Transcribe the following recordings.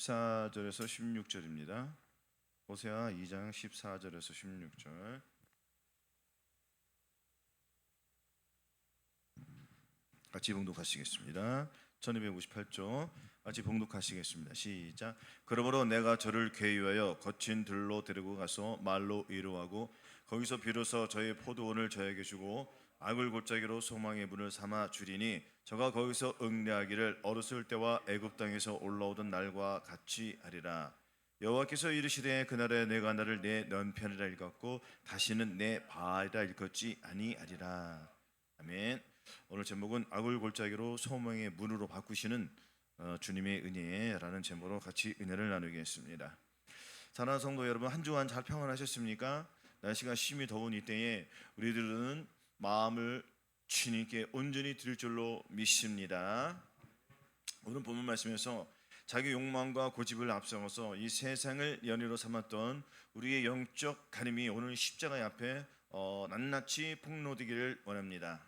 14절에서 16절입니다. 호세아 2장 14절에서 16절. 같이 봉독하시겠습니다. 1258조 같이 봉독하시겠습니다. 시작. 그러므로 내가 저를 괴유하여 거친 들로 데리고 가서 말로 위로하고 거기서 비로소 저의 포도원을 저에게 주고 악을 골짜기로 소망의 문을 삼아 주리니 저가 거기서 응례하기를 어렸을 때와 애굽 땅에서 올라오던 날과 같이 하리라. 여호와께서 이르시되 그날에 내가 나를 내 넌편이라 일컫고 다시는 내 바알이라 일컫지 아니하리라. 아멘. 오늘 제목은 악을 골짜기로 소망의 문으로 바꾸시는 주님의 은혜라는 제목으로 같이 은혜를 나누겠습니다. 사랑하는 성도 여러분, 한 주간 잘 평안하셨습니까? 날씨가 심히 더운 이때에 우리들은 마음을 주님께 온전히 드릴 줄로 믿습니다. 오늘 본문 말씀에서 자기 욕망과 고집을 앞세워서 이 세상을 연희로 삼았던 우리의 영적 가림이 오늘 십자가 앞에 낱낱이 폭로되기를 원합니다.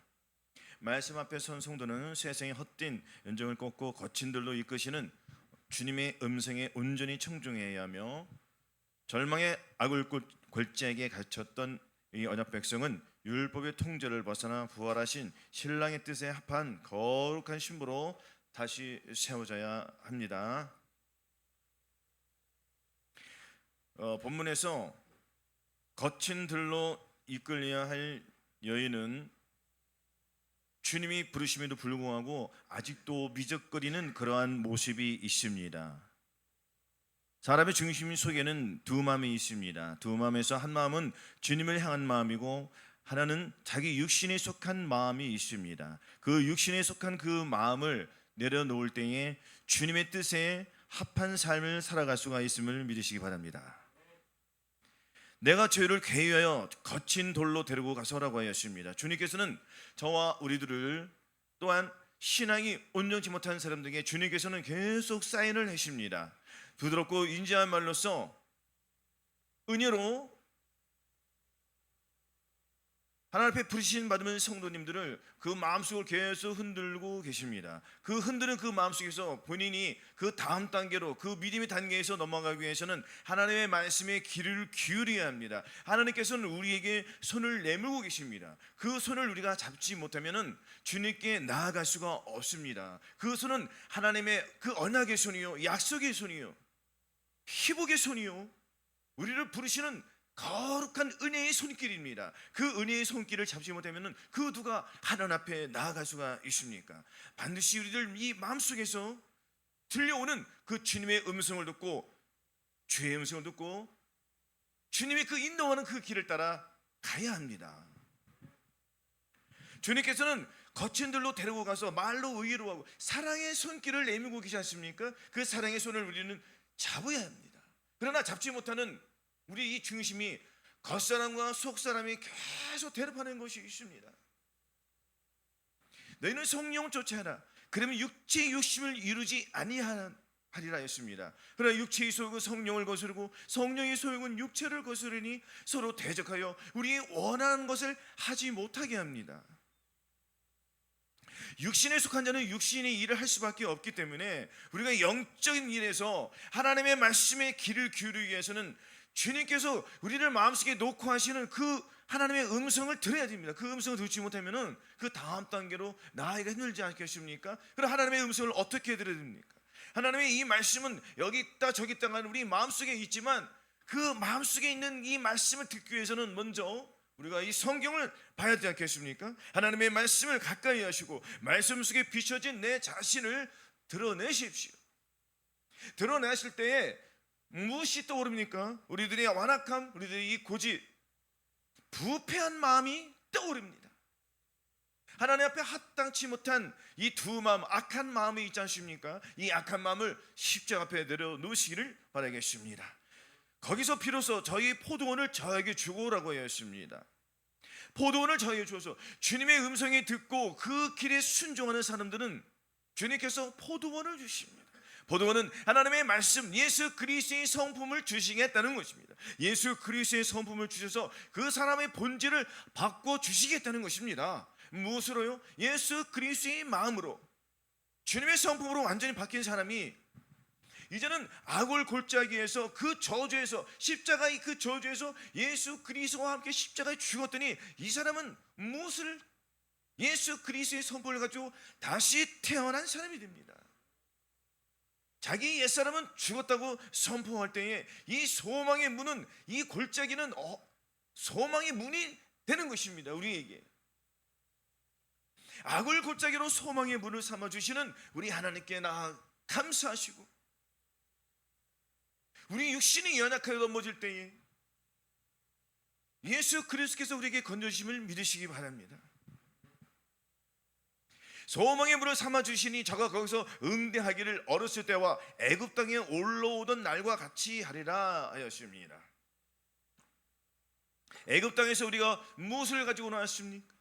말씀 앞에 선 성도는 세상의 헛된 연정을 꺾고 거친 들로 이끄시는 주님의 음성에 온전히 청중해야 하며, 절망의 악을 골짜기에 갇혔던 이 언약 백성은 율법의 통제를 벗어나 부활하신 신랑의 뜻에 합한 거룩한 신부로 다시 세워져야 합니다. 본문에서 거친 들로 이끌려야 할 여인은 주님이 부르심에도 불구하고 아직도 미적거리는 그러한 모습이 있습니다. 사람의 중심 속에는 두 마음이 있습니다. 두 마음에서 한 마음은 주님을 향한 마음이고 하나는 자기 육신에 속한 마음이 있습니다. 그 육신에 속한 그 마음을 내려놓을 때에 주님의 뜻에 합한 삶을 살아갈 수가 있음을 믿으시기 바랍니다. 내가 저희를 괴유하여 거친 돌로 데리고 가서라고 하였습니다. 주님께서는 저와 우리들을, 또한 신앙이 온전치 못한 사람들에게 주님께서는 계속 사인을 하십니다. 부드럽고 인자한 말로써 은혜로 하나님 앞에 부르심 받으면 성도님들을 그 마음속을 계속 흔들고 계십니다. 그 흔드는 그 마음속에서 본인이 그 다음 단계로, 그 믿음의 단계에서 넘어가기 위해서는 하나님의 말씀에 귀를 기울여야 합니다. 하나님께서는 우리에게 손을 내밀고 계십니다. 그 손을 우리가 잡지 못하면 주님께 나아갈 수가 없습니다. 그 손은 하나님의 그 언약의 손이요, 약속의 손이요, 희복의 손이요, 우리를 부르시는 거룩한 은혜의 손길입니다. 그 은혜의 손길을 잡지 못하면 그 누가 하나님 앞에 나아갈 수가 있습니까? 반드시 우리들 이 마음속에서 들려오는 그 주님의 음성을 듣고, 주의 음성을 듣고 주님의 그 인도하는 그 길을 따라 가야 합니다. 주님께서는 거친 들로 데리고 가서 말로 위로하고 사랑의 손길을 내밀고 계시지 않습니까? 그 사랑의 손을 우리는 잡아야 합니다. 그러나 잡지 못하는 우리 이 중심이 겉사람과 속사람이 계속 대립하는 것이 있습니다. 너희는 성령을 쫓아라. 그러면 육체의 욕심을 이루지 아니하리라 했습니다. 그러나 육체의 소욕은 성령을 거스르고 성령의 소욕은 육체를 거스르니 서로 대적하여 우리의 원하는 것을 하지 못하게 합니다. 육신에 속한 자는 육신의 일을 할 수밖에 없기 때문에 우리가 영적인 일에서 하나님의 말씀에 귀를 기울이기 위해서는 주님께서 우리를 마음속에 놓고 하시는 그 하나님의 음성을 들어야 됩니다. 그 음성을 듣지 못하면 그 다음 단계로 나아가기가 힘들지 않겠습니까? 그럼 하나님의 음성을 어떻게 들어야 됩니까? 하나님의 이 말씀은 여기 있다 저기 있다 하는 우리 마음속에 있지만, 그 마음속에 있는 이 말씀을 듣기 위해서는 먼저 우리가 이 성경을 봐야 되지 않겠습니까? 하나님의 말씀을 가까이 하시고 말씀 속에 비춰진 내 자신을 드러내십시오. 드러내실 때에 무엇이 떠오릅니까? 우리들의 완악함, 우리들의 이 고집, 부패한 마음이 떠오릅니다. 하나님 앞에 합당치 못한 이 두 마음, 악한 마음이 있지 않습니까? 이 악한 마음을 십자가 앞에 내려놓으시기를 바라겠습니다. 거기서 비로소 저희 포도원을 저에게 주고라고 하였습니다. 포도원을 저에게 주어서 주님의 음성이 듣고 그 길에 순종하는 사람들은 주님께서 포도원을 주십니다. 포도원은 하나님의 말씀, 예수 그리스도의 성품을 주시겠다는 것입니다. 예수 그리스도의 성품을 주셔서 그 사람의 본질을 바꿔주시겠다는 것입니다. 무엇으로요? 예수 그리스도의 마음으로, 주님의 성품으로 완전히 바뀐 사람이 이제는 악을 골짜기에서 그 저주에서 십자가의 그 저주에서 예수 그리스도와 함께 십자가에 죽었더니 이 사람은 무엇을 예수 그리스도의 선포를 가지고 다시 태어난 사람이 됩니다. 자기 옛사람은 죽었다고 선포할 때에 이 소망의 문은 이 골짜기는 소망의 문이 되는 것입니다. 우리에게 악을 골짜기로 소망의 문을 삼아주시는 우리 하나님께 감사하시고 우리 육신이 연약하여 넘어질 때에 예수 그리스도께서 우리에게 건져주심을 믿으시기 바랍니다. 소망의 문을 삼아주시니 저가 거기서 응대하기를 어렸을 때와 애굽 땅에 올라오던 날과 같이 하리라 하였습니다. 애굽 땅에서 우리가 무엇을 가지고 나왔습니까?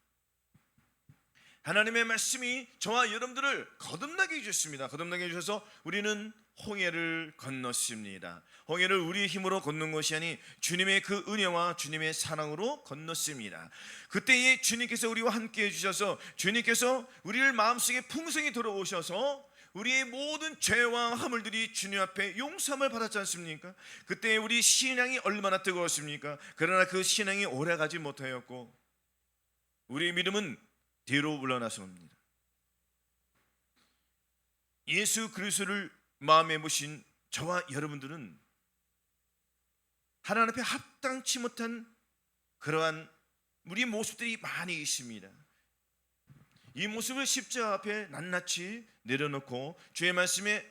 하나님의 말씀이 저와 여러분들을 거듭나게 해주셨습니다. 거듭나게 해주셔서 우리는 홍해를 건넜습니다. 홍해를 우리의 힘으로 걷는 것이 아니 주님의 그 은혜와 주님의 사랑으로 건넜습니다. 그때에 주님께서 우리와 함께 해주셔서 주님께서 우리를 마음속에 풍성히 들어오셔서 우리의 모든 죄와 허물들이 주님 앞에 용서함을 받았지 않습니까? 그때 우리 신앙이 얼마나 뜨거웠습니까? 그러나 그 신앙이 오래가지 못하였고 우리의 믿음은 뒤로 물러났습니다. 예수 그리스도를 마음에 모신 저와 여러분들은 하나님 앞에 합당치 못한 그러한 우리 모습들이 많이 있습니다. 이 모습을 십자가 앞에 낱낱이 내려놓고 주의 말씀에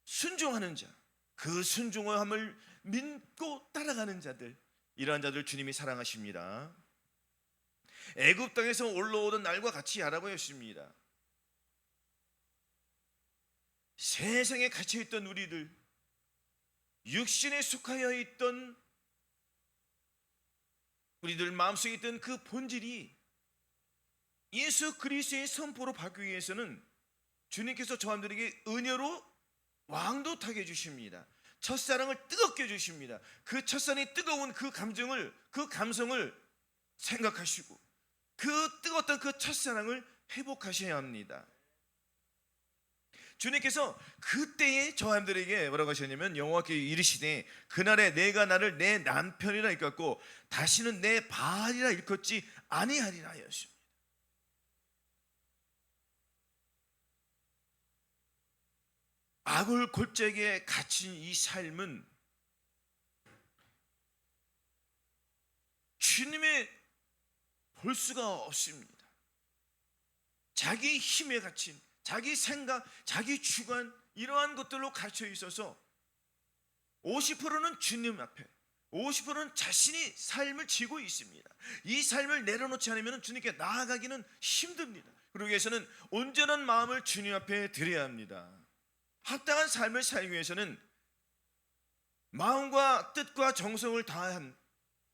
순종하는 자, 그 순종함을 믿고 따라가는 자들, 이러한 자들 주님이 사랑하십니다. 애굽 땅에서 올라오던 날과 같이 하라고 했습니다. 세상에 갇혀있던 우리들, 육신에 속하여 있던 우리들 마음속에 있던 그 본질이 예수 그리스도의 선포로 바꾸기 위해서는 주님께서 저함들에게 은혜로 왕도타게 해주십니다. 첫사랑을 뜨겁게 해주십니다. 그 첫사랑이 뜨거운 그 감정을, 그 감성을 생각하시고 그 뜨거웠던 그 첫사랑을 회복하셔야 합니다. 주님께서 그때에 저함들에게 뭐라고 하셨냐면 여호와께 이르시되 그날에 내가 나를 내 남편이라 일컫고 다시는 내 바알이라 일컫지 아니하리라 하였습니다. 악을 골짜기에 갇힌 이 삶은 주님의 볼 수가 없습니다. 자기 힘에 갇힌, 자기 생각, 자기 주관 이러한 것들로 갇혀 있어서 50%는 주님 앞에 50%는 자신이 삶을 지고 있습니다. 이 삶을 내려놓지 않으면 주님께 나아가기는 힘듭니다. 그러기 위해서는 온전한 마음을 주님 앞에 드려야 합니다. 합당한 삶을 살기 위해서는 마음과 뜻과 정성을 다한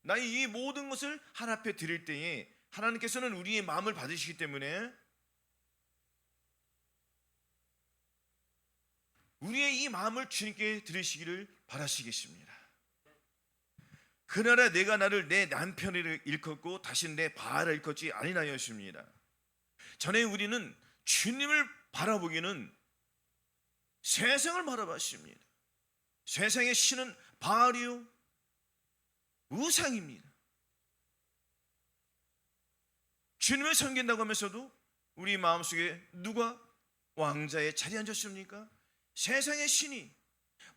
나의 이 모든 것을 하나님 앞에 드릴 때에 하나님께서는 우리의 마음을 받으시기 때문에 우리의 이 마음을 주님께 드리시기를 바라시겠습니다. 그날에 내가 나를 내 남편을 일컫고 다시는 내 바알을 일컫지 아니하였습니다. 전에 우리는 주님을 바라보기는 세상을 바라봤습니다. 세상의 신은 바알이요 우상입니다. 주님을 섬긴다고 하면서도 우리 마음속에 누가 왕자의 자리에 앉았습니까? 세상의 신이,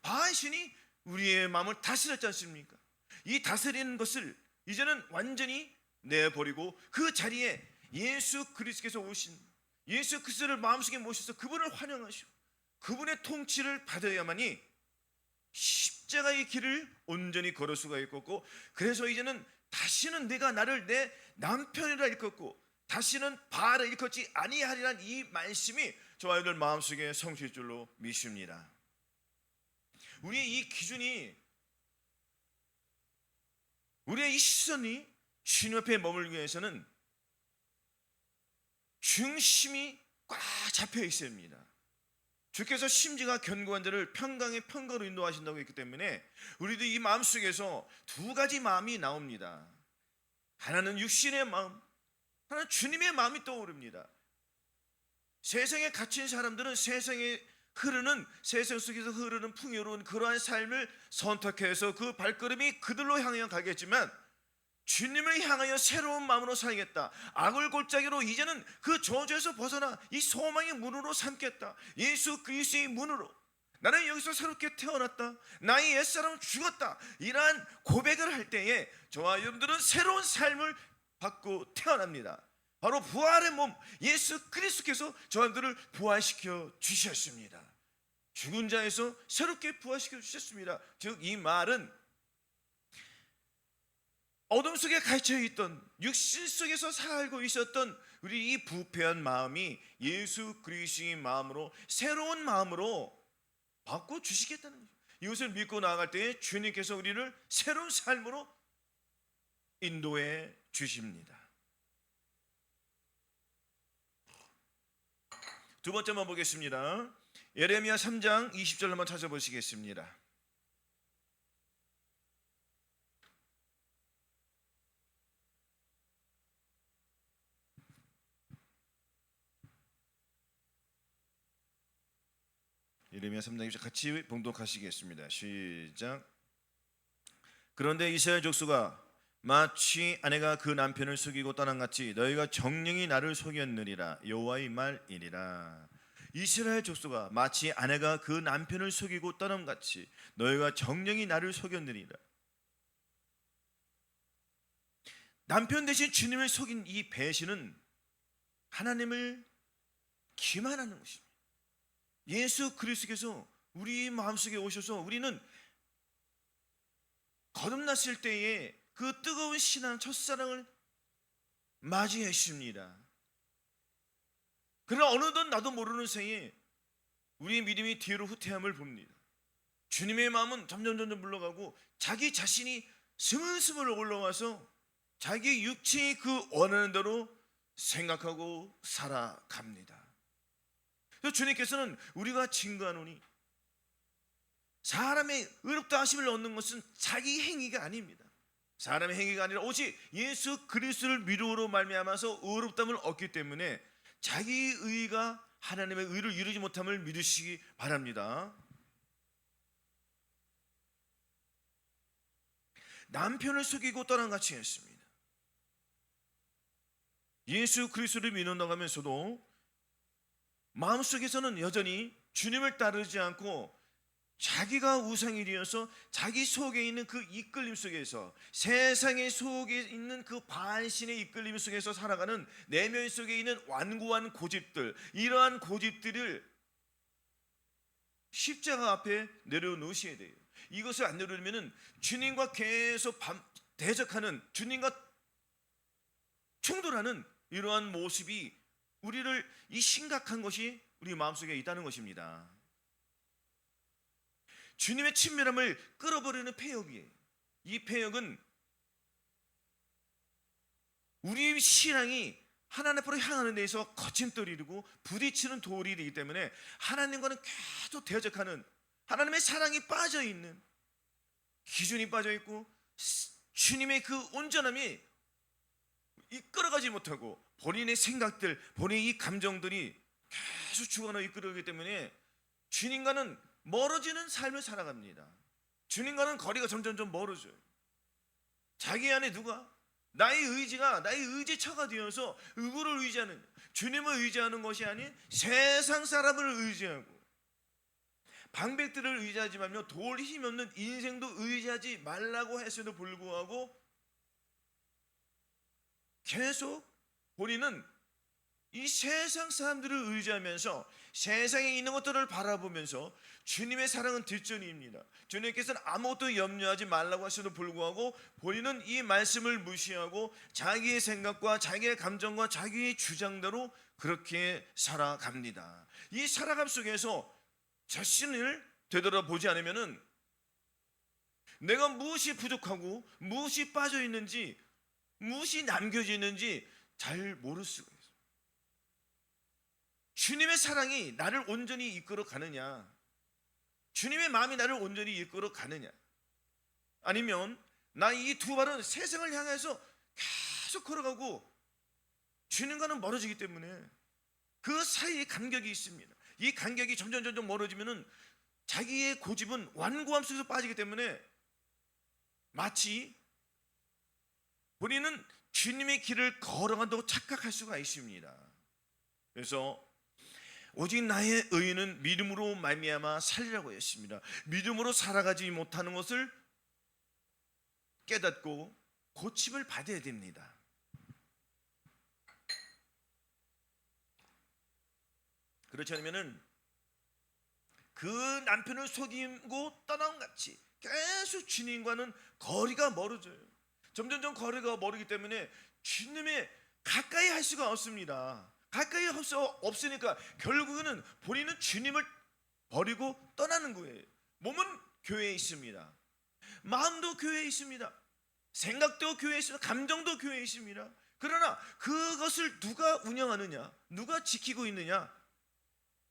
바알 신이 우리의 마음을 다스렸지 않습니까? 이 다스리는 것을 이제는 완전히 내버리고 그 자리에 예수 그리스도께서 오신 예수 그리스도를 마음속에 모셔서 그분을 환영하시고 그분의 통치를 받아야만이 십자가의 길을 온전히 걸을 수가 있겠고, 그래서 이제는 다시는 내가 나를 내 남편이라 일컫고 다시는 바알을 일컫지 아니하리란 이 말씀이 저와 여러분들 마음속에 성취할 줄로 믿습니다. 우리의 이 기준이, 우리의 이 시선이 주님 앞에 머물기 위해서는 중심이 꽉 잡혀 있어야 합니다. 주께서 심지가 견고한 자를 평강의 평강으로 인도하신다고 했기 때문에 우리도 이 마음속에서 두 가지 마음이 나옵니다. 하나는 육신의 마음, 하나는 주님의 마음이 떠오릅니다. 세상에 갇힌 사람들은 세상의 흐르는 세상 속에서 흐르는 풍요로운 그러한 삶을 선택해서 그 발걸음이 그들로 향하여 가겠지만, 주님을 향하여 새로운 마음으로 살겠다, 악을 골짜기로 이제는 그 저주에서 벗어나 이 소망의 문으로 삼겠다, 예수 그리스도의 문으로 나는 여기서 새롭게 태어났다, 나의 옛사람은 죽었다, 이러한 고백을 할 때에 저와 여러분들은 새로운 삶을 받고 태어납니다. 바로 부활의 몸 예수 그리스도께서 저들을 부활시켜 주셨습니다. 죽은 자에서 새롭게 부활시켜 주셨습니다. 즉 이 말은 어둠 속에 갇혀 있던, 육신 속에서 살고 있었던 우리 이 부패한 마음이 예수 그리스도의 마음으로, 새로운 마음으로 바꿔 주시겠다는 거죠. 이것을 믿고 나아갈 때에 주님께서 우리를 새로운 삶으로 인도해 주십니다. 두 번째만 보겠습니다. 예레미야 3장 20절 한번 찾아보시겠습니다. 예레미야 3장 20절 같이 봉독하시겠습니다. 시작. 그런데 이스라엘 족속아, 마치 아내가 그 남편을 속이고 떠난 같이 너희가 정령이 나를 속였느니라. 여호와의 말이니라. 이스라엘 족속아, 마치 아내가 그 남편을 속이고 떠남 같이 너희가 정령이 나를 속였느니라. 남편 대신 주님을 속인 이 배신은 하나님을 기만하는 것입니다. 예수 그리스도께서 우리 마음속에 오셔서 우리는 거듭났을 때에 그 뜨거운 신앙 첫사랑을 맞이했습니다. 그러나 어느덧 나도 모르는 사이에 우리의 믿음이 뒤로 후퇴함을 봅니다. 주님의 마음은 점점 물러가고 자기 자신이 스물스물 올라와서 자기 육체의 그 원하는 대로 생각하고 살아갑니다. 그래서 주님께서는 우리가 증거하노니 사람의 의롭다 하심을 얻는 것은 자기 행위가 아닙니다. 사람의 행위가 아니라 오직 예수 그리스도를 믿음으로 말미암아서 의롭다함을 얻기 때문에 자기 의가 하나님의 의를 이루지 못함을 믿으시기 바랍니다. 남편을 속이고 떠난 같이 했습니다. 예수 그리스도를 믿는다고 하면서도 마음속에서는 여전히 주님을 따르지 않고 자기가 우상이 되어서 자기 속에 있는 그 이끌림 속에서, 세상의 속에 있는 그 반신의 이끌림 속에서 살아가는 내면 속에 있는 완고한 고집들, 이러한 고집들을 십자가 앞에 내려놓으셔야 돼요. 이것을 안 내려놓으면 주님과 계속 대적하는, 주님과 충돌하는 이러한 모습이 우리를, 이 심각한 것이 우리 마음속에 있다는 것입니다. 주님의 친밀함을 끌어버리는 폐역이에요. 이 폐역은 우리 신앙이 하나님 앞으로 향하는 데에서 거침돌이고 부딪히는 돌이 되기 때문에 하나님과는 계속 대적하는, 하나님의 사랑이 빠져있는, 기준이 빠져있고 주님의 그 온전함이 이끌어가지 못하고 본인의 생각들, 본인의 이 감정들이 계속 주관하고 이끌어가기 때문에 주님과는 멀어지는 삶을 살아갑니다. 주님과는 거리가 점점 멀어져요. 자기 안에 누가, 나의 의지가 나의 의지처가 되어서 누구를 의지하는, 주님을 의지하는 것이 아닌 세상 사람을 의지하고 방백들을 의지하지 말며 돌 힘없는 인생도 의지하지 말라고 했음에도 불구하고 계속 본인은 이 세상 사람들을 의지하면서 세상에 있는 것들을 바라보면서 주님의 사랑은 뒷전입니다. 주님께서는 아무것도 염려하지 말라고 하셔도 불구하고 본인은 이 말씀을 무시하고 자기의 생각과 자기의 감정과 자기의 주장대로 그렇게 살아갑니다. 이 살아감 속에서 자신을 되돌아보지 않으면은 내가 무엇이 부족하고 무엇이 빠져 있는지, 무엇이 남겨져 있는지 잘 모를 수가 있어요. 주님의 사랑이 나를 온전히 이끌어 가느냐, 주님의 마음이 나를 온전히 이끌어 가느냐, 아니면 나 이 두 발은 세상을 향해서 계속 걸어가고 주님과는 멀어지기 때문에 그 사이에 간격이 있습니다. 이 간격이 점점 멀어지면은 자기의 고집은 완고함 속에서 빠지기 때문에 마치 본인은 주님의 길을 걸어간다고 착각할 수가 있습니다. 그래서 오직 나의 의인은 믿음으로 말미암아 살리라고 했습니다. 믿음으로 살아가지 못하는 것을 깨닫고 고침을 받아야 됩니다. 그렇지 않으면은 그 남편을 속이고 떠나온 같이 계속 주님과는 거리가 멀어져요. 점점 거리가 멀기 때문에 주님의 가까이 할 수가 없습니다. 가까이 없으니까 결국에는 본인은 주님을 버리고 떠나는 거예요. 몸은 교회에 있습니다. 마음도 교회에 있습니다. 생각도 교회에 있습니다. 감정도 교회에 있습니다. 그러나 그것을 누가 운영하느냐, 누가 지키고 있느냐,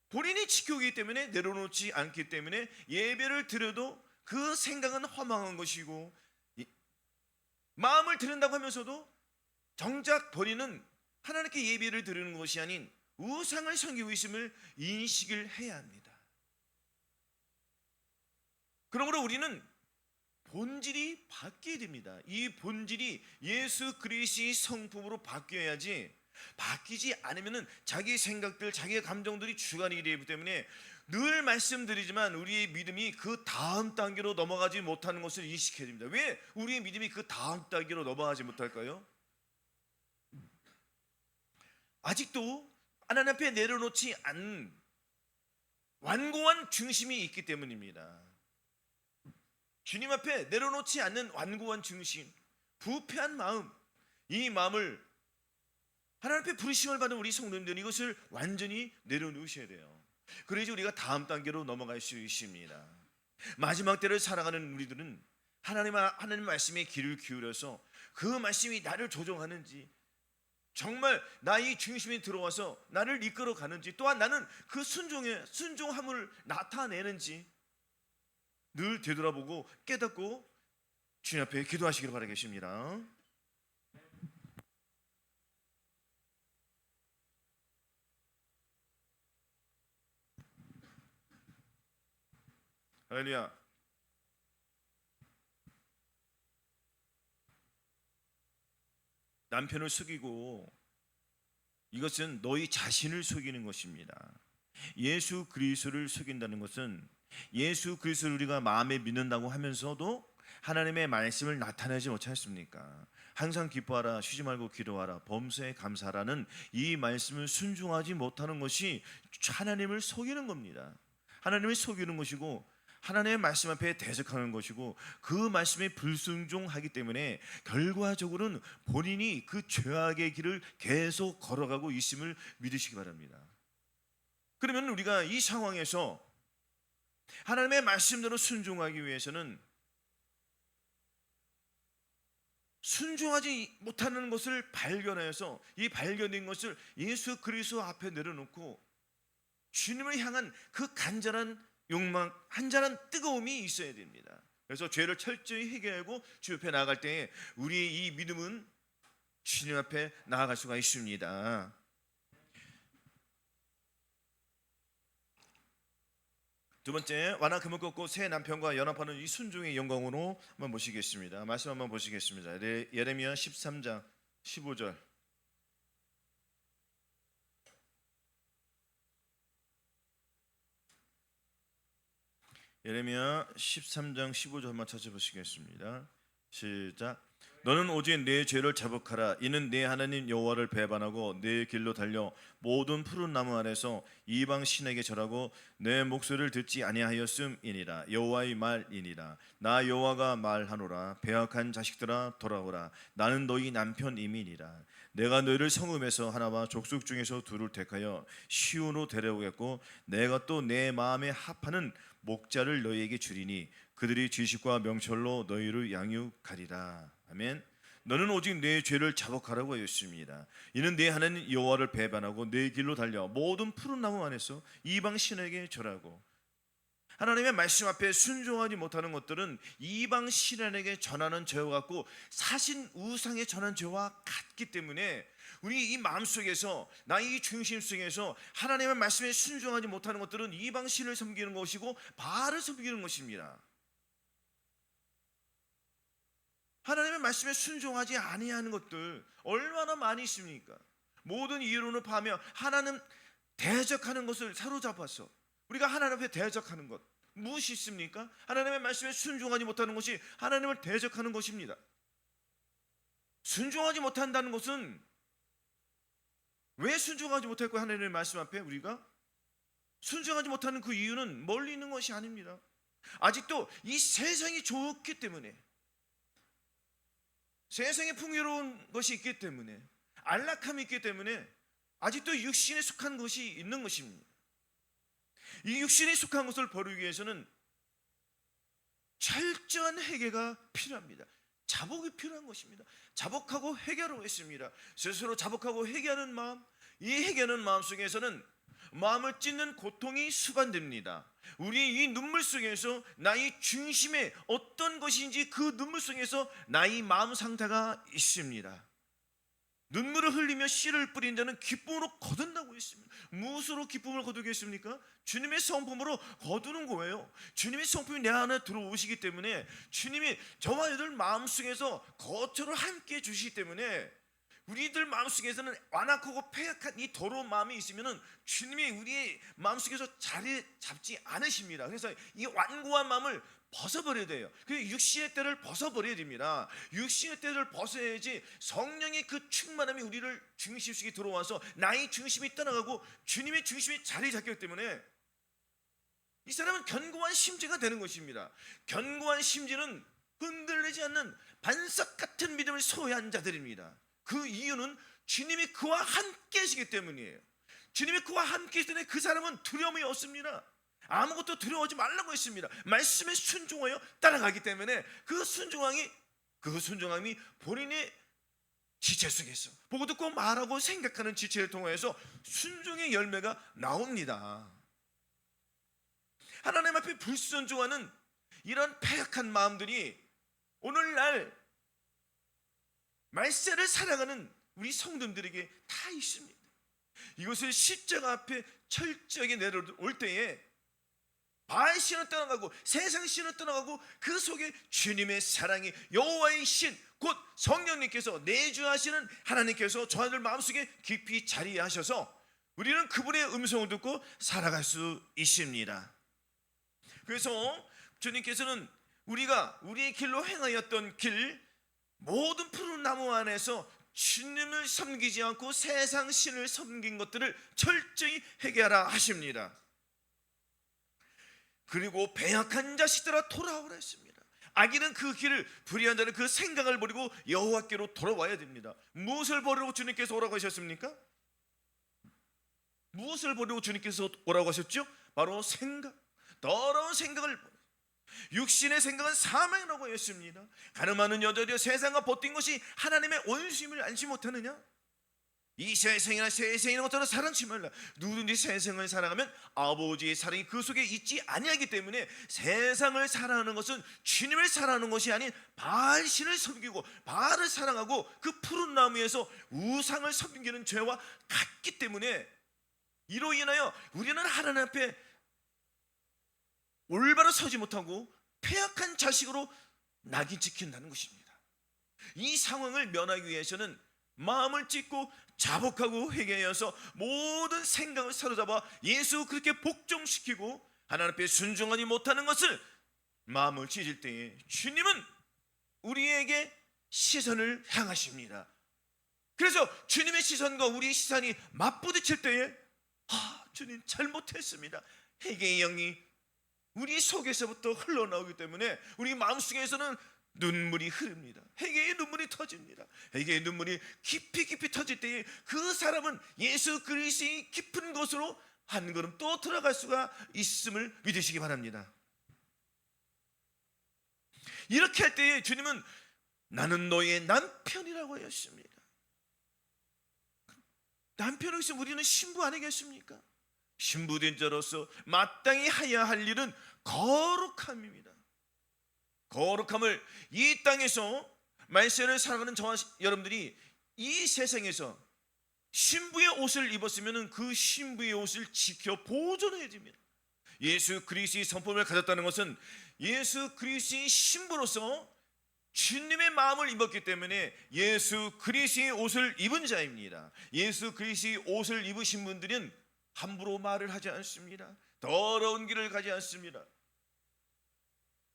본인이 지키기 때문에 내려놓지 않기 때문에 예배를 드려도 그 생각은 허망한 것이고, 마음을 드린다고 하면서도 정작 본인은 하나님께 예배를 드리는 것이 아닌 우상을 섬기고 있음을 인식을 해야 합니다. 그러므로 우리는 본질이 바뀌어야 됩니다. 이 본질이 예수 그리스도의 성품으로 바뀌어야지, 바뀌지 않으면 자기 생각들, 자기의 감정들이 주관이 되기 때문에 늘 말씀드리지만 우리의 믿음이 그 다음 단계로 넘어가지 못하는 것을 인식해야 됩니다. 왜 우리의 믿음이 그 다음 단계로 넘어가지 못할까요? 아직도 하나님 앞에 내려놓지 않은 완고한 중심이 있기 때문입니다. 주님 앞에 내려놓지 않는 완고한 중심, 부패한 마음, 이 마음을 하나님 앞에 부르심을 받은 우리 성도님들은 이것을 완전히 내려놓으셔야 돼요. 그래야지 우리가 다음 단계로 넘어갈 수 있습니다. 마지막 때를 살아가는 우리들은 하나님 말씀에 귀를 기울여서 그 말씀이 나를 조종하는지, 정말 나의 중심이 들어와서 나를 이끌어 가는지, 또한 나는 그 순종함을 나타내는지 늘 되돌아보고 깨닫고 주님 앞에 기도하시기를 바라겠습니다. 할렐루야. 남편을 속이고 이것은 너희 자신을 속이는 것입니다. 예수 그리스도를 속인다는 것은 예수 그리스도를 우리가 마음에 믿는다고 하면서도 하나님의 말씀을 나타내지 못지 않습니까? 항상 기뻐하라, 쉬지 말고 기도하라, 범사에 감사하라는 이 말씀을 순종하지 못하는 것이 하나님을 속이는 겁니다. 하나님을 속이는 것이고 하나님의 말씀 앞에 대적하는 것이고, 그 말씀에 불순종하기 때문에 결과적으로는 본인이 그 죄악의 길을 계속 걸어가고 있음을 믿으시기 바랍니다. 그러면 우리가 이 상황에서 하나님의 말씀대로 순종하기 위해서는 순종하지 못하는 것을 발견하여서 이 발견된 것을 예수 그리스도 앞에 내려놓고 주님을 향한 그 간절한 욕망, 한잔한 뜨거움이 있어야 됩니다. 그래서 죄를 철저히 해결하고 주 옆에 나아갈 때에 우리의 이 믿음은 주님 앞에 나아갈 수가 있습니다. 두 번째, 완화 금을 꺾고 새 남편과 연합하는 이 순종의 영광으로 한번 보시겠습니다. 말씀 한번 보시겠습니다. 예레미야 13장 15절. 예레미야 13장 15절 한번 찾아보시겠습니다. 시작. 너는 오직 내 죄를 자복하라. 이는 내 하나님 여호와를 배반하고 내 길로 달려 모든 푸른 나무 아래서 이방 신에게 절하고 내 목소리를 듣지 아니하였음이니라. 여호와의 말이니라. 나 여호와가 말하노라. 배악한 자식들아 돌아오라. 나는 너희 남편임이니라. 내가 너희를 성읍에서 하나와 족속 중에서 둘을 택하여 시온으로 데려오겠고 내가 또 내 마음에 합하는 목자를 너희에게 주리니 그들이 지식과 명철로 너희를 양육하리라. 아멘. 너는 오직 내 죄를 자복하라고 하였습니다. 이는 내 하나님 여호와를 배반하고 내 길로 달려 모든 푸른 나무 안에서 이방 신에게 절하고, 하나님의 말씀 앞에 순종하지 못하는 것들은 이방 신에게 전하는 죄와 같고 사신 우상에 전한 죄와 같기 때문에 우리 이 마음속에서 나의 중심 속에서 하나님의 말씀에 순종하지 못하는 것들은 이방신을 섬기는 것이고 바알을 섬기는 것입니다. 하나님의 말씀에 순종하지 아니하는 것들 얼마나 많이 있습니까? 모든 이론을 파며 하나님 대적하는 것을 사로잡아서 우리가 하나님 앞에 대적하는 것 무엇이 있습니까? 하나님의 말씀에 순종하지 못하는 것이 하나님을 대적하는 것입니다. 순종하지 못한다는 것은 왜 순종하지 못할 거야? 하나님의 말씀 앞에 우리가 순종하지 못하는 그 이유는 멀리 있는 것이 아닙니다. 아직도 이 세상이 좋기 때문에, 세상에 풍요로운 것이 있기 때문에, 안락함이 있기 때문에 아직도 육신에 속한 것이 있는 것입니다. 이 육신에 속한 것을 버리기 위해서는 철저한 회개가 필요합니다. 자복이 필요한 것입니다. 자복하고 회개하라고 했습니다. 스스로 자복하고 회개하는 마음, 이 회개하는 마음 속에서는 마음을 찢는 고통이 수반됩니다. 우리 이 눈물 속에서 나의 중심에 어떤 것인지 그 눈물 속에서 나의 마음 상태가 있습니다. 눈물을 흘리며 씨를 뿌린 자는 기쁨으로 거둔다고 했습니다. 무엇으로 기쁨을 거두겠습니까? 주님의 성품으로 거두는 거예요. 주님의 성품이 내 안에 들어오시기 때문에, 주님이 저와 너희들 마음속에서 거처를 함께 해주시기 때문에, 우리들 마음속에서는 완악하고 패약한 이 더러운 마음이 있으면 주님이 우리의 마음속에서 자리 잡지 않으십니다. 그래서 이 완고한 마음을 벗어버려야 돼요. 그 육신의 때를 벗어버려야 됩니다. 육신의 때를 벗어야지 성령의 그 충만함이 우리를 중심식이 들어와서 나의 중심이 떠나가고 주님의 중심이 자리 잡기 때문에 이 사람은 견고한 심지가 되는 것입니다. 견고한 심지는 흔들리지 않는 반석 같은 믿음을 소유한 자들입니다. 그 이유는 주님이 그와 함께 하시기 때문이에요. 주님이 그와 함께 하시기 때문에 그 사람은 두려움이 없습니다. 아무것도 두려워하지 말라고 했습니다. 말씀에 순종하여 따라가기 때문에 그 순종함이 본인의 지체 속에서 보고 듣고 말하고 생각하는 지체를 통해서 순종의 열매가 나옵니다. 하나님 앞에 불순종하는 이런 패역한 마음들이 오늘날 말세를 살아가는 우리 성도들에게 다 있습니다. 이것을 십자가 앞에 철저하게 내려올 때에 바알 신은 떠나가고 세상 신은 떠나가고 그 속에 주님의 사랑이 여호와의 신 곧 성령님께서 내주하시는 하나님께서 저희들 마음속에 깊이 자리하셔서 우리는 그분의 음성을 듣고 살아갈 수 있습니다. 그래서 주님께서는 우리가 우리의 길로 행하였던 길, 모든 푸른 나무 안에서 주님을 섬기지 않고 세상 신을 섬긴 것들을 철저히 회개하라 하십니다. 그리고 배역한 자식들아 돌아오라 했습니다. 악인은 그 길을, 불의한 자는 그 생각을 버리고 여호와께로 돌아와야 됩니다. 무엇을 버리고 주님께서 오라고 하셨습니까? 무엇을 버리고 주님께서 오라고 하셨죠? 바로 생각, 더러운 생각을, 육신의 생각은 사망이라고 했습니다. 가늠하는 여자여 세상과 버틴 것이 하나님의 원수임을 알지 못하느냐? 이 세상이나 세상이나 것들은 사랑치 말라. 누구든지 세상을 사랑하면 아버지의 사랑이 그 속에 있지 아니하기 때문에 세상을 사랑하는 것은 주님을 사랑하는 것이 아닌 바알 신을 섬기고 바알을 사랑하고 그 푸른 나무에서 우상을 섬기는 죄와 같기 때문에 이로 인하여 우리는 하나님 앞에 올바로 서지 못하고 패역한 자식으로 낙인 찍힌다는 것입니다. 이 상황을 면하기 위해서는 마음을 찢고 자복하고 회개하여서 모든 생각을 사로잡아 예수 그렇게 복종시키고 하나님 앞에 순종하지 못하는 것을 마음을 찢을 때에 주님은 우리에게 시선을 향하십니다. 그래서 주님의 시선과 우리의 시선이 맞부딪힐 때에 주님 잘못했습니다. 회개의 영이 우리 속에서부터 흘러나오기 때문에 우리 마음속에서는 눈물이 흐릅니다. 회개의 눈물이 터집니다. 회개의 눈물이 깊이 터질 때에 그 사람은 예수 그리스도의 깊은 곳으로 한 걸음 또 들어갈 수가 있음을 믿으시기 바랍니다. 이렇게 할 때에 주님은 나는 너의 남편이라고 하였습니다. 남편으로 있으면 우리는 신부 아니겠습니까? 신부된 자로서 마땅히 해야 할 일은 거룩함입니다. 거룩함을 이 땅에서 말세를 살아가는 저와 여러분들이 이 세상에서 신부의 옷을 입었으면 그 신부의 옷을 지켜 보존해야 됩니다. 예수 그리스도의 성품을 가졌다는 것은 예수 그리스도의 신부로서 주님의 마음을 입었기 때문에 예수 그리스도의 옷을 입은 자입니다. 예수 그리스도의 옷을 입으신 분들은 함부로 말을 하지 않습니다. 더러운 길을 가지 않습니다.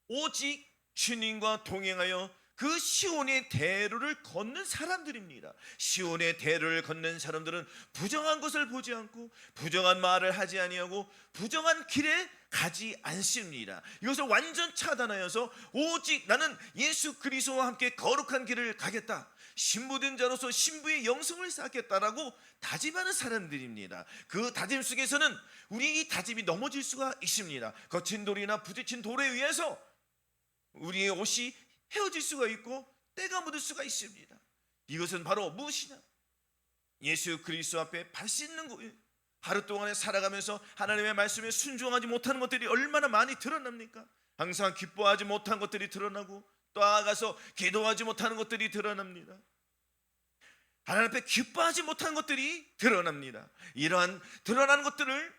오직 주님과 동행하여 그 시온의 대로를 걷는 사람들입니다. 시온의 대로를 걷는 사람들은 부정한 것을 보지 않고 부정한 말을 하지 아니하고 부정한 길에 가지 않습니다. 이것을 완전 차단하여서 오직 나는 예수 그리스도와 함께 거룩한 길을 가겠다, 신부된 자로서 신부의 영성을 쌓겠다라고 다짐하는 사람들입니다. 그 다짐 속에서는 우리 이 다짐이 넘어질 수가 있습니다. 거친 돌이나 부딪힌 돌에 의해서 우리의 옷이 헤어질 수가 있고 때가 묻을 수가 있습니다. 이것은 바로 무엇이냐? 예수 그리스도 앞에 발 씻는 거예요. 하루 동안에 살아가면서 하나님의 말씀에 순종하지 못하는 것들이 얼마나 많이 드러납니까? 항상 기뻐하지 못한 것들이 드러나고 또 나아가서 기도하지 못하는 것들이 드러납니다. 하나님 앞에 기뻐하지 못한 것들이 드러납니다. 이러한 드러나는 것들을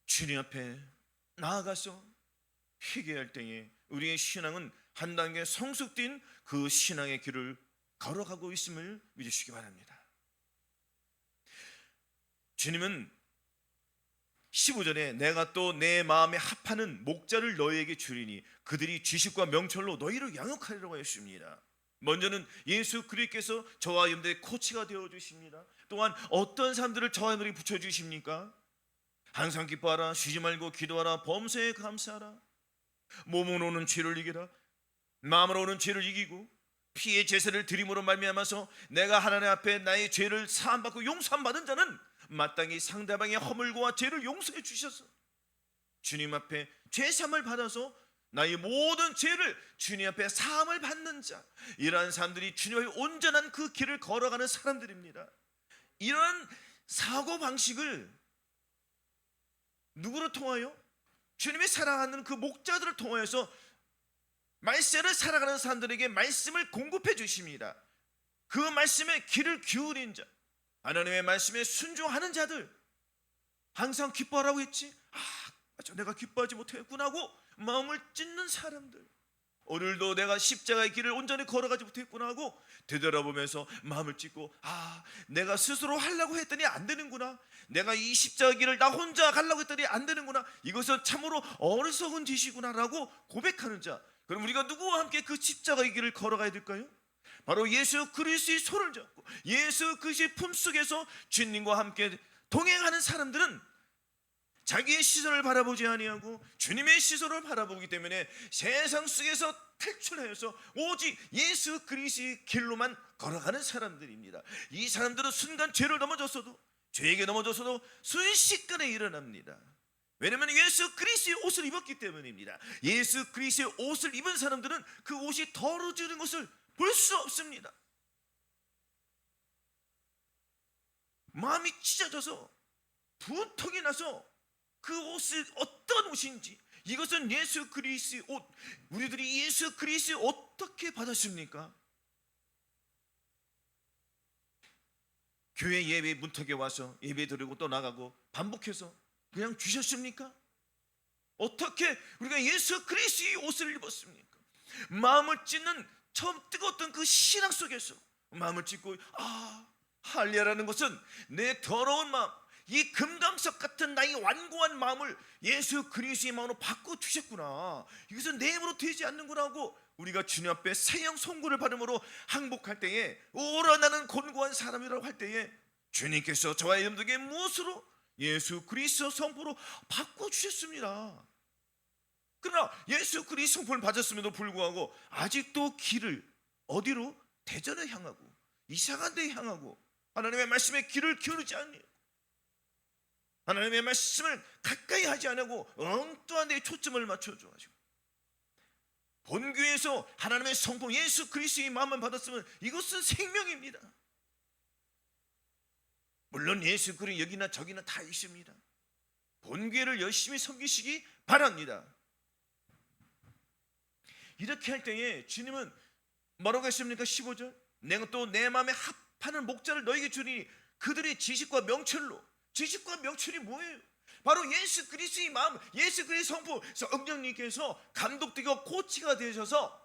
주님 앞에 나아가서 회개할 때에 우리의 신앙은 한 단계 성숙된 그 신앙의 길을 걸어가고 있음을 믿으시기 바랍니다. 주님은 15절에 내가 또 내 마음에 합하는 목자를 너희에게 주리니 그들이 지식과 명철로 너희를 양육하리라고 하였습니다. 먼저는 예수 그리스도께서 저와 여러분들의 코치가 되어주십니다. 또한 어떤 사람들을 저와 여러분들이 붙여주십니까? 항상 기뻐하라, 쉬지 말고 기도하라, 범사에 감사하라, 몸으로 오는 죄를 이기라, 마음으로 오는 죄를 이기고 피의 제사를 드림으로 말미암아서 내가 하나님 앞에 나의 죄를 사함받고 용서받은 자는 마땅히 상대방의 허물과 죄를 용서해 주셔서 주님 앞에 죄사함을 받아서 나의 모든 죄를 주님 앞에 사함을 받는 자, 이러한 사람들이 주님 앞에 온전한 그 길을 걸어가는 사람들입니다. 이러한 사고방식을 누구로 통하여? 주님이 사랑하는 그 목자들을 통하여서 말세를 살아가는 사람들에게 말씀을 공급해 주십니다. 그 말씀에 귀를 기울인 자, 하나님의 말씀에 순종하는 자들, 항상 기뻐하라고 했지? 맞아, 내가 기뻐하지 못했구나 하고 마음을 찢는 사람들, 오늘도 내가 십자가의 길을 온전히 걸어가지 못했구나 하고 되돌아보면서 마음을 찢고 내가 스스로 하려고 했더니 안 되는구나, 내가 이 십자가 길을 나 혼자 가려고 했더니 안 되는구나, 이것은 참으로 어리석은 짓이구나 라고 고백하는 자. 그럼 우리가 누구와 함께 그 십자가의 길을 걸어가야 될까요? 바로 예수 그리스도의 손을 잡고 예수 그리스도의 품속에서 주님과 함께 동행하는 사람들은 자기의 시선을 바라보지 아니하고 주님의 시선을 바라보기 때문에 세상 속에서 탈출하여서 오직 예수 그리스도의 길로만 걸어가는 사람들입니다. 이 사람들은 순간 죄를 넘어졌어도, 죄에게 넘어졌어도 순식간에 일어납니다. 왜냐하면 예수 그리스도의 옷을 입었기 때문입니다. 예수 그리스도의 옷을 입은 사람들은 그 옷이 더러워지는 것을 볼 수 없습니다. 마음이 찢어져서 분통이 나서 그 옷이 어떤 옷인지, 이것은 예수 그리스도의 옷, 우리들이 예수 그리스도의 어떻게 받았습니까? 교회 예배 문턱에 와서 예배 드리고 또 나가고 반복해서 그냥 주셨습니까? 어떻게 우리가 예수 그리스도의 옷을 입었습니까? 마음을 찢는 처음 뜨거웠던 그 신앙 속에서 마음을 찢고 할례라는 것은 내 더러운 마음, 이 금강석 같은 나의 완고한 마음을 예수 그리스도의 마음으로 바꿔주셨구나, 이것은 내 힘으로 되지 않는구나 하고 우리가 주님 앞에 새형 송구를 받음으로 항복할 때에, 오라 나는 곤고한 사람이라고 할 때에 주님께서 저와 여러분들에게 무엇으로? 예수 그리스도 성품으로 바꿔주셨습니다. 그러나 예수 그리스도 성품을 받았음에도 불구하고 아직도 길을 어디로? 대전에 향하고 이상한 데에 향하고 하나님의 말씀에 귀를 기울이지 않니, 하나님의 말씀을 가까이 하지 않고 엉뚱한 데에 초점을 맞춰줘가지고 본교에서 하나님의 성품 예수 그리스도의 마음만 받았으면 이것은 생명입니다. 물론 예수 그리스도 여기나 저기나 다 있습니다. 본교회를 열심히 섬기시기 바랍니다. 이렇게 할 때에 주님은 뭐라고 했습니까? 15절, 내가 또 내 마음에 파는 목자를 너에게 주니 그들이 지식과 명철로. 지식과 명철이 뭐예요? 바로 예수 그리스도의 마음, 예수 그리스도의 성품. 성령님께서 감독되고 코치가 되셔서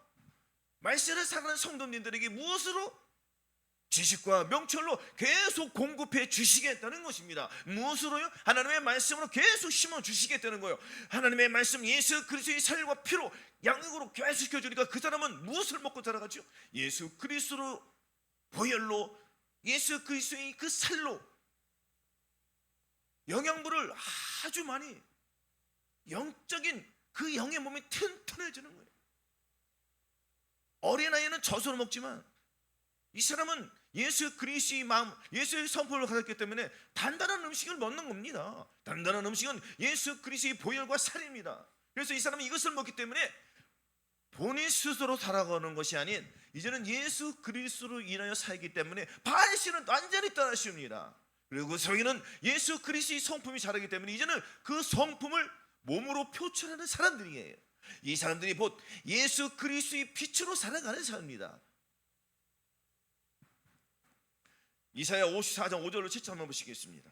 말씀을 사랑하는 성도님들에게 무엇으로? 지식과 명철로 계속 공급해 주시겠다는 것입니다. 무엇으로요? 하나님의 말씀으로 계속 심어 주시겠다는 거예요. 하나님의 말씀, 예수 그리스도의 살과 피로 양육으로 교화시켜 주니까 그 사람은 무엇을 먹고 자라가죠? 예수 그리스도로, 보혈로, 예수 그리스도의 그 살로 영양분을 아주 많이, 영적인 그 영의 몸이 튼튼해지는 거예요. 어린아이는 젖으로 먹지만 이 사람은 예수 그리스도의 마음, 예수의 성품을 가졌기 때문에 단단한 음식을 먹는 겁니다. 단단한 음식은 예수 그리스도의 보혈과 살입니다. 그래서 이 사람은 이것을 먹기 때문에 본인 스스로 살아가는 것이 아닌 이제는 예수 그리스도로 인하여 살기 때문에 바리새인은 완전히 떠나십니다. 그리고 성인은 예수 그리스도의 성품이 자라기 때문에 이제는 그 성품을 몸으로 표출하는 사람들이에요. 이 사람들이 곧 예수 그리스도의 빛으로 살아가는 사람입니다. 이사야 54장 5절로 7절 한번 보시겠습니다.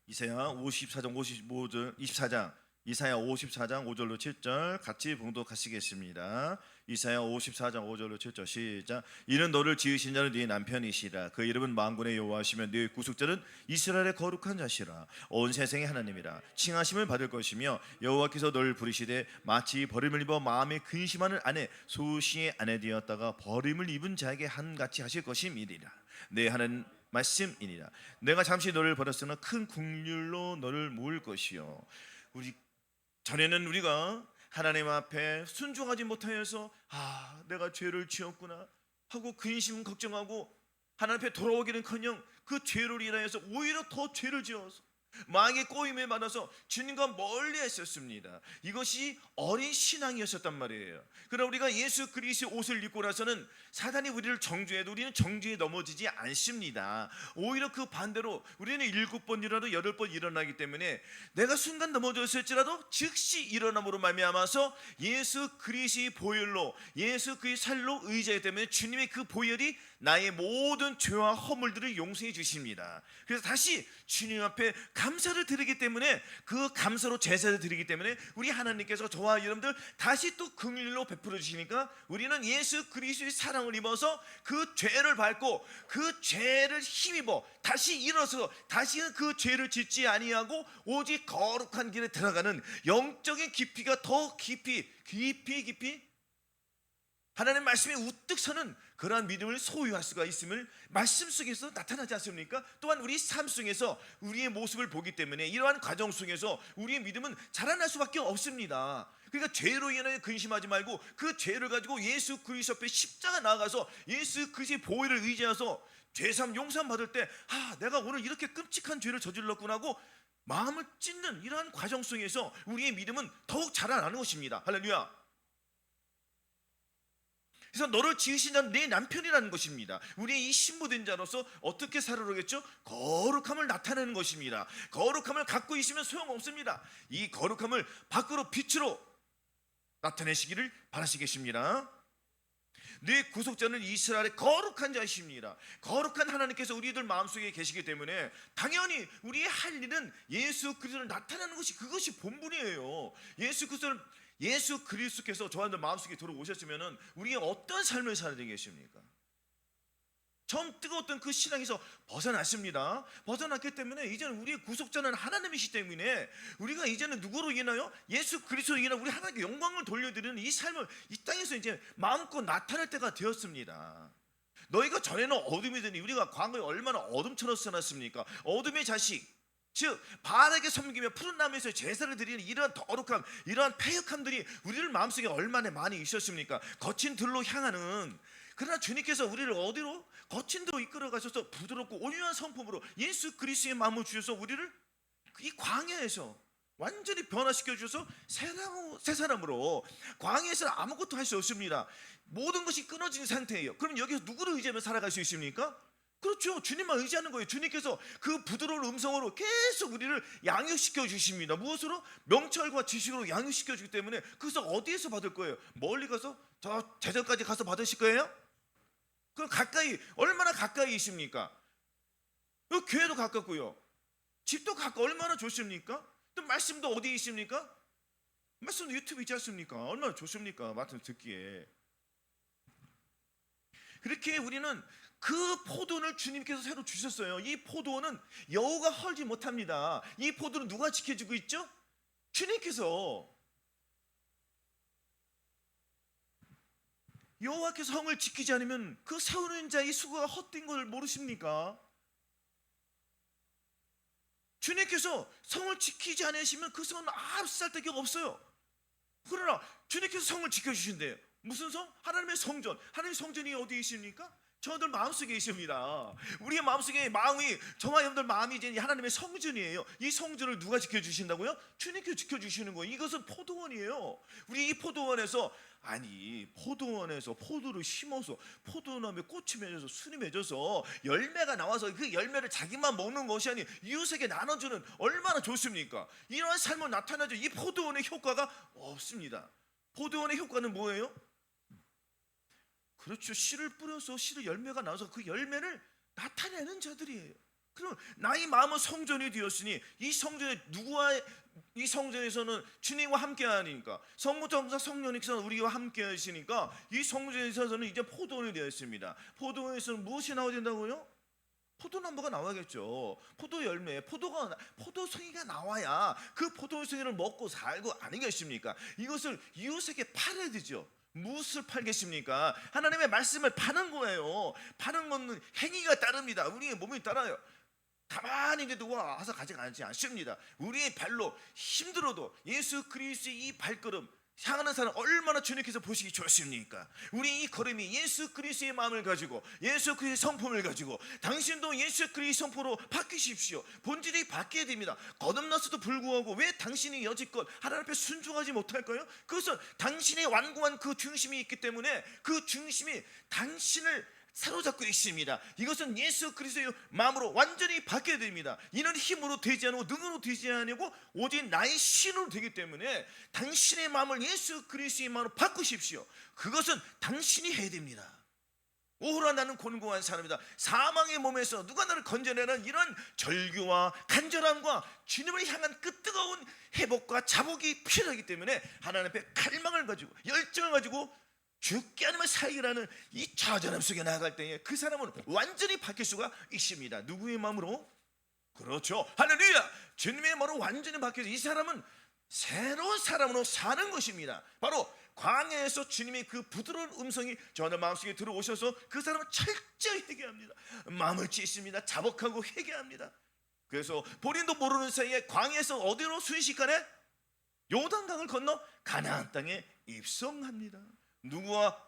이사야 54장 55절 24장 이사야 54장 5절로 7절 같이 봉독하시겠습니다. 이사야 54장 5절로 7절 시작. 이는 너를 지으신 자는 네 남편이시라. 그 이름은 만군의 여호와시며 네 구속자는 이스라엘의 거룩한 자시라. 온 세상의 하나님이라. 칭하심을 받을 것이며 여호와께서 너를 부르시되 마치 버림을 입어 마음에 근심하는 아내 소시의 아내 되었다가 버림을 입은 자에게 한같이 하실 것임이니라. 내 하는 말씀이니라. 내가 잠시 너를 버렸으나 큰 긍휼로 너를 모을 것이요. 우리 전에는 우리가 하나님 앞에 순종하지 못하여서 내가 죄를 지었구나 하고 근심 걱정하고 하나님 앞에 돌아오기는커녕 그 죄를 인하여서 오히려 더 죄를 지어서 마귀의 꼬임에 받아서 주님과 멀리 했었습니다. 이것이 어린 신앙이었단 말이에요. 그러나 우리가 예수 그리스도의 옷을 입고 나서는 사단이 우리를 정죄해도 우리는 정죄에 넘어지지 않습니다. 오히려 그 반대로 우리는 7번 일어나도 8번 일어나기 때문에 내가 순간 넘어졌을지라도 즉시 일어남으로 말미암아서 예수 그리스도의 보혈로, 예수 그의 살로 의지하기 때문에 주님의 그 보혈이 나의 모든 죄와 허물들을 용서해 주십니다. 그래서 다시 주님 앞에 감사를 드리기 때문에 그 감사로 제사를 드리기 때문에 우리 하나님께서 저와 여러분들 다시 또 긍휼로 베풀어 주시니까 우리는 예수 그리스도의 사랑을 입어서 그 죄를 밟고 그 죄를 힘입어 다시 일어서 다시는 그 죄를 짓지 아니하고 오직 거룩한 길에 들어가는 영적인 깊이가 더 깊이 하나님의 말씀에 우뚝 서는 그러한 믿음을 소유할 수가 있음을 말씀 속에서 나타나지 않습니까? 또한 우리 삶 속에서 우리의 모습을 보기 때문에 이러한 과정 속에서 우리의 믿음은 자라날 수밖에 없습니다. 그러니까 죄로 인하여 근심하지 말고 그 죄를 가지고 예수 그리스도 앞에 십자가 나아가서 예수 그리스도의 보혈을 의지해서 죄삼 용서함 받을 때 내가 오늘 이렇게 끔찍한 죄를 저질렀구나 하고 마음을 찢는 이러한 과정 속에서 우리의 믿음은 더욱 자라나는 것입니다. 할렐루야. 그래서 너를 지으신 자는 내 남편이라는 것입니다. 우리의 이 신부된 자로서 어떻게 살아오겠죠? 거룩함을 나타내는 것입니다. 거룩함을 갖고 있으면 소용없습니다. 이 거룩함을 밖으로 빛으로 나타내시기를 바라시겠습니다. 네 구속자는 이스라엘의 거룩한 자이십니다. 거룩한 하나님께서 우리들 마음속에 계시기 때문에 당연히 우리의 할 일은 예수 그리스도를 나타내는 것이 그것이 본분이에요. 예수 그리스도께서 저한테 마음속에 들어오셨으면 우리가 어떤 삶을 살아야 되겠습니까? 처음 뜨거웠던 그 신앙에서 벗어났습니다. 벗어났기 때문에 이제는 우리의 구속자는 하나님이시기 때문에 우리가 이제는 누구로 인하여 예수 그리스도로 인하여 우리 하나님께 영광을 돌려드리는 이 삶을 이 땅에서 이제 마음껏 나타낼 때가 되었습니다. 너희가 전에는 어둠이더니 우리가 과거에 얼마나 어둠처럼 살았습니까? 어둠의 자식 즉 바르게 섬기며 푸른 나무에서 제사를 드리는 이러한 거룩함, 이러한 패역함들이 우리를 마음속에 얼마나 많이 있었습니까? 거친 들로 향하는. 그러나 주님께서 우리를 어디로? 거친 들로 이끌어 가셔서 부드럽고 온유한 성품으로 예수 그리스도의 마음을 주셔서 우리를 이 광야에서 완전히 변화시켜 주셔서 새 사람으로. 광야에서는 아무것도 할 수 없습니다. 모든 것이 끊어진 상태예요. 그럼 여기서 누구를 의지하며 살아갈 수 있습니까? 그렇죠. 주님만 의지하는 거예요. 주님께서 그 부드러운 음성으로 계속 우리를 양육시켜 주십니다. 무엇으로? 명철과 지식으로 양육시켜 주기 때문에 그것을 어디에서 받을 거예요? 멀리 가서 저 제전까지 가서 받으실 거예요? 그럼 가까이, 얼마나 가까이이십니까? 교회도 가깝고요, 집도 가까워, 얼마나 좋습니까? 또 말씀도 어디 있습니까? 말씀도 유튜브 있지 않습니까? 얼마나 좋습니까? 말씀 듣기에. 그렇게 우리는 그 포도원을 주님께서 새로 주셨어요. 이 포도원은 여우가 헐지 못합니다. 이 포도는 누가 지켜주고 있죠? 주님께서. 여호와께서 성을 지키지 않으면 그 세우는 자의 수고가 헛된 걸 모르십니까? 주님께서 성을 지키지 않으시면 그 성은 아무 쓸데기가 없어요. 그러나 주님께서 성을 지켜주신대요. 무슨 성? 하나님의 성전. 하나님의 성전이 어디에 있습니까? 저들 마음속에 있습니다. 우리의 마음속에, 마음이, 저와 여러분들 마음이 이제 하나님의 성전이에요. 이 성전을 누가 지켜주신다고요? 주님께서 지켜주시는 거예요. 이것은 포도원이에요. 우리 이 포도원에서, 아니 포도원에서 포도를 심어서 포도나무에 꽃이 맺어서 순이 맺어서 열매가 나와서 그 열매를 자기만 먹는 것이 아니 이웃에게 나눠주는, 얼마나 좋습니까? 이러한 삶을 나타내죠. 이 포도원의 효과가 없습니다. 포도원의 효과는 뭐예요? 그렇죠. 씨를 뿌려서 씨를 열매가 나와서 그 열매를 나타내는 자들이에요. 그럼 나의 마음은 성전이 되었으니 이 성전에 누구와, 이 성전에서는 주님과 함께 하니까, 성부정사 성령님께서 우리와 함께 하시니까 이 성전에 있어서는 이제 포도원이 되었습니다. 포도원에서는 무엇이 나와야 된다고요? 포도나무가 나와야겠죠. 포도 열매, 포도송이가 나와야 그 포도송이를 먹고 살고 아니겠습니까? 이것을 이웃에게 팔아야 되죠. 무엇을 팔겠습니까? 하나님의 말씀을 파는 거예요. 파는 것은 행위가 따릅니다. 우리의 몸이 따라요. 가만히 있는데 누가 와서 가져가지 않습니다. 우리의 발로 힘들어도 예수 그리스도의 이 발걸음 향하는 사람 얼마나 주님께서 보시기 좋습니까? 우리 이 걸음이 예수 그리스도의 마음을 가지고, 예수 그리스도의 성품을 가지고, 당신도 예수 그리스도의 성품으로 바뀌십시오. 본질이 바뀌어야 됩니다. 거듭났어도 불구하고 왜 당신이 여지껏 하나님 앞에 순종하지 못할까요? 그것은 당신의 완고한 그 중심이 있기 때문에 그 중심이 당신을 사로잡고 있습니다. 이것은 예수 그리스도의 마음으로 완전히 바뀌어야 됩니다. 이는 힘으로 되지 않고 능으로 되지 않고 오직 나의 신으로 되기 때문에 당신의 마음을 예수 그리스도의 마음으로 바꾸십시오. 그것은 당신이 해야 됩니다. 오호라 나는 곤고한 사람이다. 사망의 몸에서 누가 나를 건져내는 이런 절규와 간절함과 주님을 향한 그 뜨거운 회복과 자복이 필요하기 때문에 하나님 앞에 갈망을 가지고 열정을 가지고 죽게 아니면 살기라는 이 좌절함 속에 나아갈 때에 그 사람은 완전히 바뀔 수가 있습니다. 누구의 마음으로? 그렇죠. 할렐루야. 주님의 마음으로 완전히 바뀌어서 이 사람은 새로운 사람으로 사는 것입니다. 바로 광야에서 주님의 그 부드러운 음성이 저의 마음속에 들어오셔서 그 사람은 철저히 회개합니다. 마음을 찢습니다. 자복하고 회개합니다. 그래서 본인도 모르는 사이에 광야에서 어디로 순식간에 요단강을 건너 가나안 땅에 입성합니다. 누구와?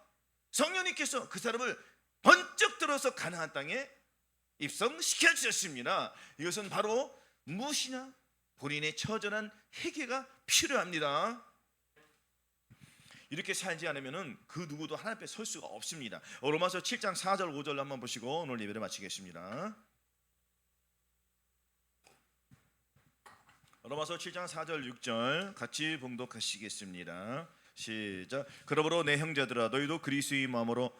성령님께서 그 사람을 번쩍 들어서 가나안 땅에 입성시켜 주셨습니다. 이것은 바로 무엇이냐? 본인의 처절한 회개가 필요합니다. 이렇게 살지 않으면 그 누구도 하나님 앞에 설 수가 없습니다. 로마서 7장 4절 5절 한번 보시고 오늘 예배를 마치겠습니다. 로마서 7장 4절 6절 같이 봉독하시겠습니다. 시작. 그러므로 내 형제들아 너희도 그리스도의 마음으로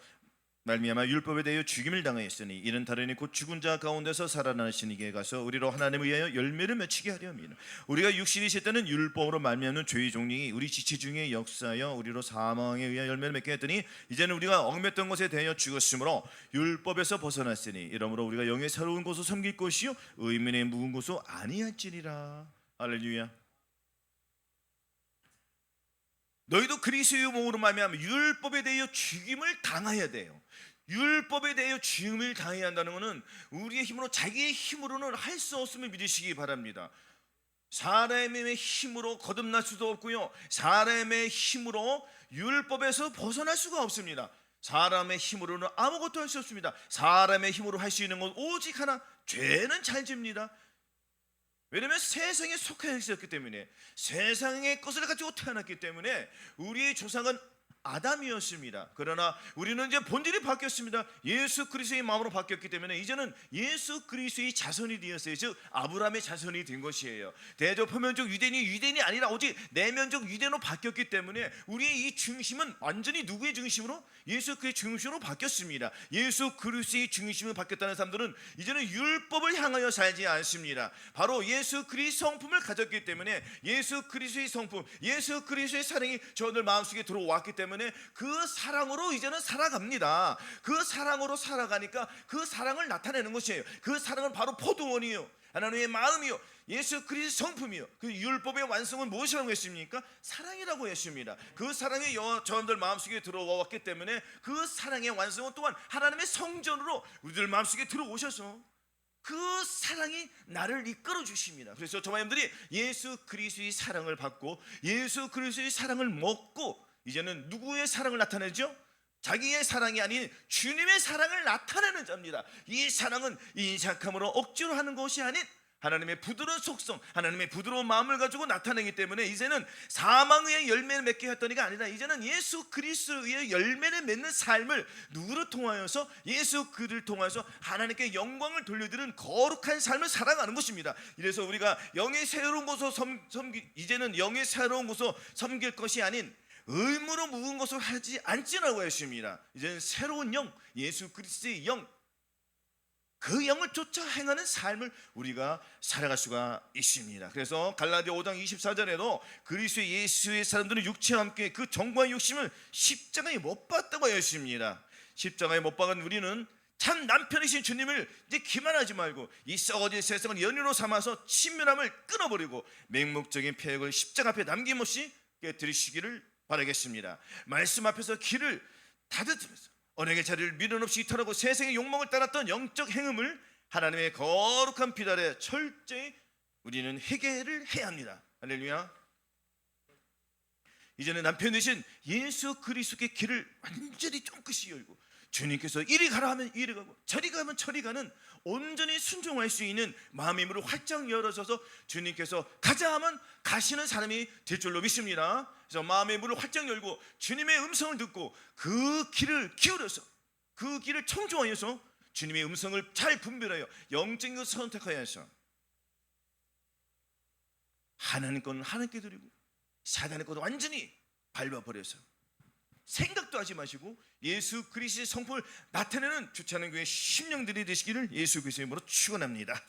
말미암아 율법에 대하여 죽임을 당하였으니 이는 다르니 곧 죽은 자 가운데서 살아나신 이게 가서 우리로 하나님을 위하여 열매를 맺히게 하려 함이라. 우리가 육신이 있을 때는 율법으로 말미암는 죄의 종이 우리 지체 중에 역사하여 우리로 사망에 의하여 열매를 맺게 했더니 이제는 우리가 얽맸던 것에 대하여 죽었으므로 율법에서 벗어났으니 이러므로 우리가 영의 새로운 곳을 섬길 것이요 의민의 묵은 곳을 아니할지니라. 할렐루야. 너희도 그리스도의 몸으로 말미암아 율법에 대하여 죽임을 당해야 돼요. 율법에 대하여 죽임을 당해야 한다는 것은 우리의 힘으로, 자기의 힘으로는 할 수 없음을 믿으시기 바랍니다. 사람의 힘으로 거듭날 수도 없고요, 사람의 힘으로 율법에서 벗어날 수가 없습니다. 사람의 힘으로는 아무것도 할 수 없습니다. 사람의 힘으로 할 수 있는 건 오직 하나, 죄는 잘 집니다. 왜냐하면 세상에 속해 있었기 때문에, 세상의 것을 가지고 태어났기 때문에 우리의 조상은 아담이었습니다. 그러나 우리는 이제 본질이 바뀌었습니다. 예수 그리스도의 마음으로 바뀌었기 때문에 이제는 예수 그리스도의 자손이 되었어요. 즉 아브라함의 자손이 된 것이에요. 대저 표면적 유대인이 아니라 오직 내면적 유대인으로 바뀌었기 때문에 우리의 이 중심은 완전히 누구의 중심으로? 예수 그리스도의 중심으로 바뀌었습니다. 예수 그리스도의 중심으로 바뀌었다는 사람들은 이제는 율법을 향하여 살지 않습니다. 바로 예수 그리스도 성품을 가졌기 때문에 예수 그리스도의 성품, 예수 그리스도의 사랑이 저들 마음속에 들어왔기 때문에 그 사랑으로 이제는 살아갑니다. 그 사랑으로 살아가니까 그 사랑을 나타내는 것이에요. 그 사랑은 바로 포도원이요, 하나님의 마음이요, 예수 그리스도 성품이요. 그 율법의 완성은 무엇이라고 했습니까? 사랑이라고 했습니다. 그 사랑이 저들 마음속에 들어왔기 때문에 그 사랑의 완성은 또한 하나님의 성전으로 우리들 마음속에 들어오셔서 그 사랑이 나를 이끌어 주십니다. 그래서 저와 여러분들이 예수 그리스도의 사랑을 받고 예수 그리스도의 사랑을 먹고 이제는 누구의 사랑을 나타내죠? 자기의 사랑이 아닌 주님의 사랑을 나타내는 자입니다. 이 사랑은 인색함으로 억지로 하는 것이 아닌 하나님의 부드러운 속성, 하나님의 부드러운 마음을 가지고 나타내기 때문에 이제는 사망의 열매를 맺게 했더니가 아니라 이제는 예수 그리스도의 열매를 맺는 삶을 누구를 통하여서 예수 그를 통하여서 하나님께 영광을 돌려드리는 거룩한 삶을 살아가는 것입니다. 이래서 우리가 영의 새로운 곳으로 이제는 영의 새로운 곳으로 섬길 것이 아닌 의무로 묵은 것을 하지 않지라고 했습니다. 이제는 새로운 영, 예수 그리스도의 영, 그 영을 쫓아 행하는 삶을 우리가 살아갈 수가 있습니다. 그래서 갈라디아 5장 24절에도 그리스도의 예수의 사람들은 육체와 함께 그 정과의 욕심을 십자가에 못 박았다고 했습니다. 십자가에 못 박은 우리는 참 남편이신 주님을 이제 기만하지 말고 이 썩어질 세상을 연유로 삼아서 친밀함을 끊어버리고 맹목적인 폐역을 십자가 앞에 남김없이 깨뜨리시기를 바라겠습니다. 말씀 앞에서 길을 닫으면서 언약의 자리를 미련 없이 이탈하고 세상의 욕망을 따랐던 영적 행음을 하나님의 거룩한 빛 아래 철저히 우리는 회개를 해야 합니다. 할렐루야. 이제는 남편 되신 예수 그리스도의 길을 완전히 쫑긋이 열고 주님께서 이리 가라 하면 이리 가고 저리 가면 저리 가는 온전히 순종할 수 있는 마음의 문을 활짝 열어줘서 주님께서 가자 하면 가시는 사람이 될 줄로 믿습니다. 그래서 마음의 문을 활짝 열고 주님의 음성을 듣고 그 길을 기울여서 그 길을 청종하여서 주님의 음성을 잘 분별하여 영적인 것을 선택하여서 하나님 건 하나님께 드리고 사단의 것도 완전히 밟아버려서 생각도 하지 마시고 예수 그리스도의 성품을 나타내는 주차하는 교회 심령들이 되시기를 예수 그리스도의 이름으로 축원합니다.